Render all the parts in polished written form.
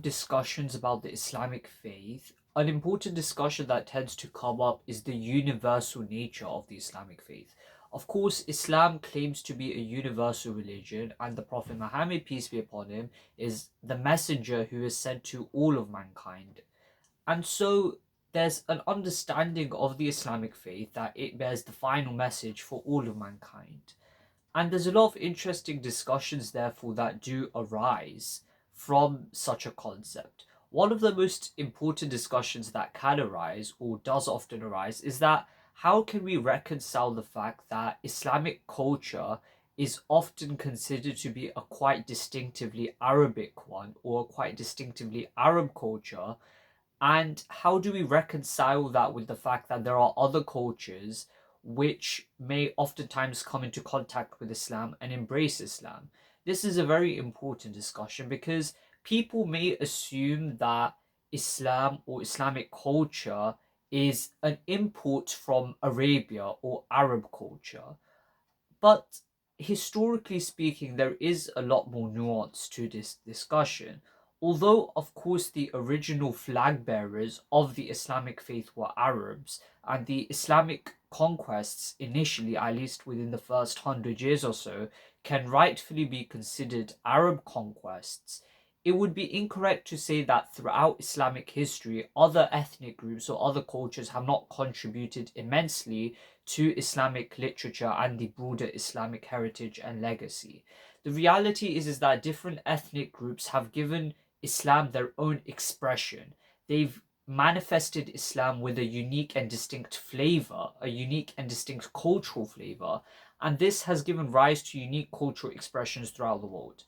Discussions about the Islamic faith, an important discussion that tends to come up is the universal nature of the Islamic faith. Of course, Islam claims to be a universal religion, and the Prophet Muhammad, peace be upon him, is the messenger who is sent to all of mankind. And so there's an understanding of the Islamic faith that it bears the final message for all of mankind. And there's a lot of interesting discussions, therefore, that do arise from such a concept. One of the most important discussions that can arise, or does often arise, is that how can we reconcile the fact that Islamic culture is often considered to be a quite distinctively Arabic one, or a quite distinctively Arab culture, and how do we reconcile that with the fact that there are other cultures which may oftentimes come into contact with Islam and embrace Islam? This is a very important discussion because people may assume that Islam or Islamic culture is an import from Arabia or Arab culture. But historically speaking, there is a lot more nuance to this discussion. Although, of course, the original flag bearers of the Islamic faith were Arabs, and the Islamic conquests, initially, at least within the first 100 years or so, can rightfully be considered Arab conquests, it would be incorrect to say that throughout Islamic history, other ethnic groups or other cultures have not contributed immensely to Islamic literature and the broader Islamic heritage and legacy. The reality is that different ethnic groups have given Islam their own expression. They've manifested Islam with a unique and distinct flavor, a unique and distinct cultural flavor, and this has given rise to unique cultural expressions throughout the world.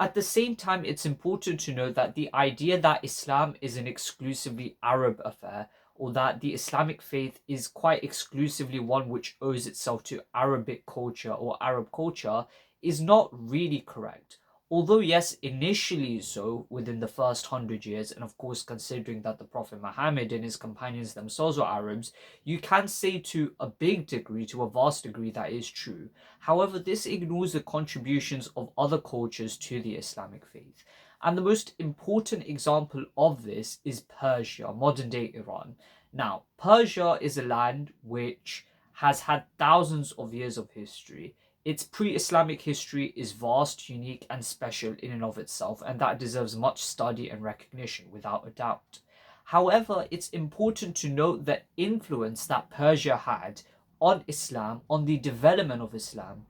At the same time, it's important to note that the idea that Islam is an exclusively Arab affair, or that the Islamic faith is quite exclusively one which owes itself to Arabic culture or Arab culture, is not really correct. Although, yes, initially so within the first 100 years, and of course, considering that the Prophet Muhammad and his companions themselves were Arabs, you can say to a big degree, to a vast degree, that is true. However, this ignores the contributions of other cultures to the Islamic faith. And the most important example of this is Persia, modern day Iran. Now, Persia is a land which has had thousands of years of history. Its pre Islamic history is vast, unique, and special in and of itself, and that deserves much study and recognition without a doubt. However, it's important to note the influence that Persia had on Islam, on the development of Islam.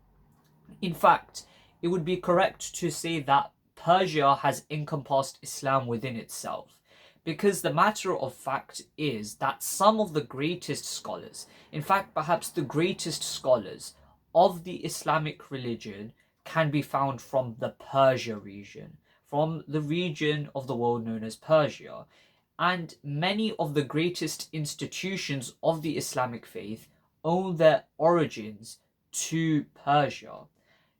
In fact, it would be correct to say that Persia has encompassed Islam within itself. Because the matter of fact is that some of the greatest scholars, in fact, perhaps the greatest scholars of the Islamic religion, can be found from the Persia region, from the region of the world known as Persia. And many of the greatest institutions of the Islamic faith owe their origins to Persia.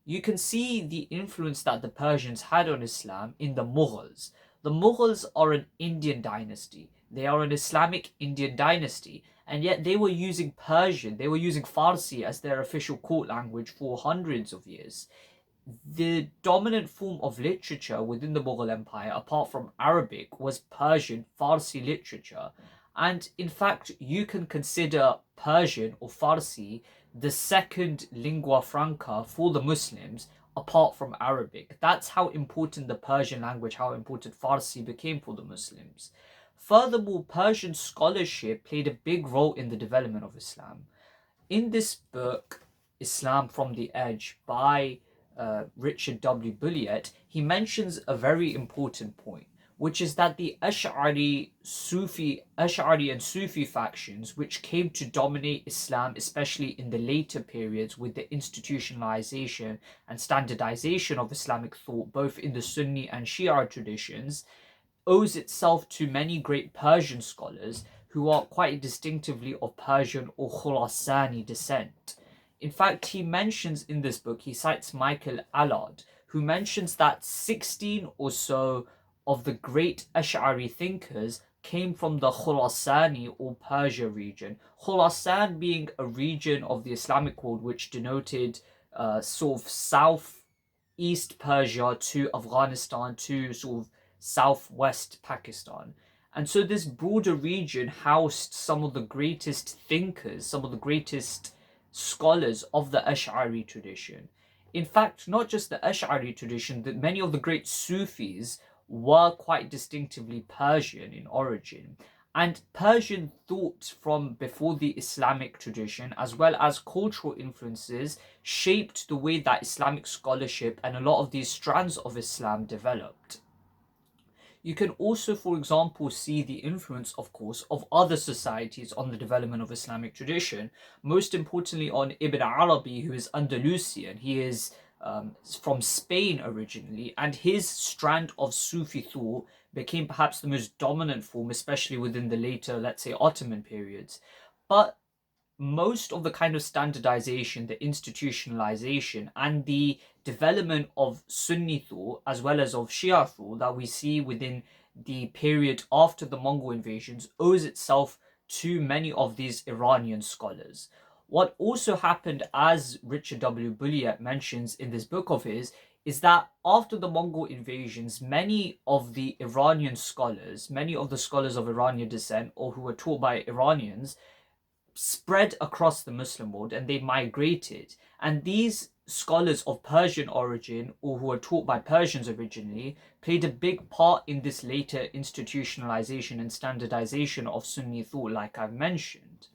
You can see the influence that the Persians had on Islam in the Mughals. The Mughals are an Indian dynasty. They are an Islamic Indian dynasty, and yet they were using Persian, they were using Farsi as their official court language for hundreds of years. The dominant form of literature within the Mughal Empire, apart from Arabic, was Persian, Farsi literature. And in fact, you can consider Persian or Farsi the second lingua franca for the Muslims apart from Arabic. That's how important the Persian language, how important Farsi became for the Muslims. Furthermore, Persian scholarship played a big role in the development of Islam. In this book, Islam from the Edge, by Richard W. Bulliet, he mentions a very important point, which is that the Ash'ari and Sufi factions, which came to dominate Islam, especially in the later periods with the institutionalization and standardization of Islamic thought, both in the Sunni and Shia traditions, owes itself to many great Persian scholars who are quite distinctively of Persian or Khurasani descent. In fact, he mentions in this book, he cites Michael Allard, who mentions that 16 or so of the great Ash'ari thinkers came from the Khurasani or Persia region. Khurasan being a region of the Islamic world which denoted sort of southeast Persia to Afghanistan to sort of southwest Pakistan. And so this broader region housed some of the greatest thinkers, some of the greatest scholars of the Ash'ari tradition. In fact, not just the Ash'ari tradition, that many of the great Sufis were quite distinctively Persian in origin. And Persian thought from before the Islamic tradition, as well as cultural influences, shaped the way that Islamic scholarship and a lot of these strands of Islam developed. You can also, for example, see the influence, of course, of other societies on the development of Islamic tradition. Most importantly, on Ibn Arabi, who is Andalusian. He is from Spain originally, and his strand of Sufi thought became perhaps the most dominant form, especially within the later, let's say, Ottoman periods. But most of the kind of standardization, the institutionalization, and the development of Sunni thought as well as of Shia thought that we see within the period after the Mongol invasions owes itself to many of these Iranian scholars. What also happened, as Richard W. Bulliet mentions in this book of his, is that after the Mongol invasions, many of the Iranian scholars, many of the scholars of Iranian descent or who were taught by Iranians, spread across the Muslim world and they migrated. And these scholars of Persian origin or who were taught by Persians originally played a big part in this later institutionalization and standardization of Sunni thought, like I've mentioned.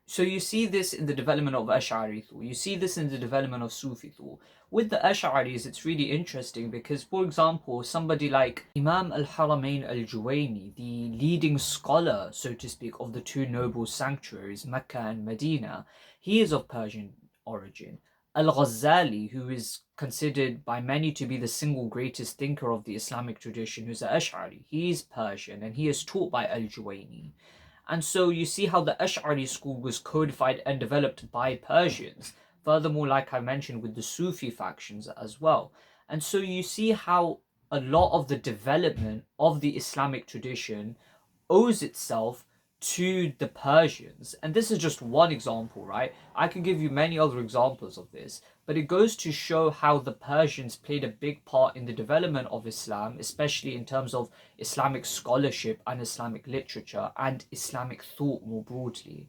So you see this in the development of Ash'ari thought. You see this in the development of Sufi thought. With the Ash'aris, it's really interesting because, for example, somebody like Imam al-Haramain al-Juwayni, the leading scholar, so to speak, of the two noble sanctuaries, Mecca and Medina, he is of Persian origin. Al-Ghazali, who is considered by many to be the single greatest thinker of the Islamic tradition, who's an Ash'ari, he is Persian and he is taught by al-Juwayni. And so you see how the Ash'ari school was codified and developed by Persians. Furthermore, like I mentioned, with the Sufi factions as well. And so you see how a lot of the development of the Islamic tradition owes itself to the Persians. And this is just one example, right? I can give you many other examples of this, but it goes to show how the Persians played a big part in the development of Islam, especially in terms of Islamic scholarship and Islamic literature and Islamic thought more broadly.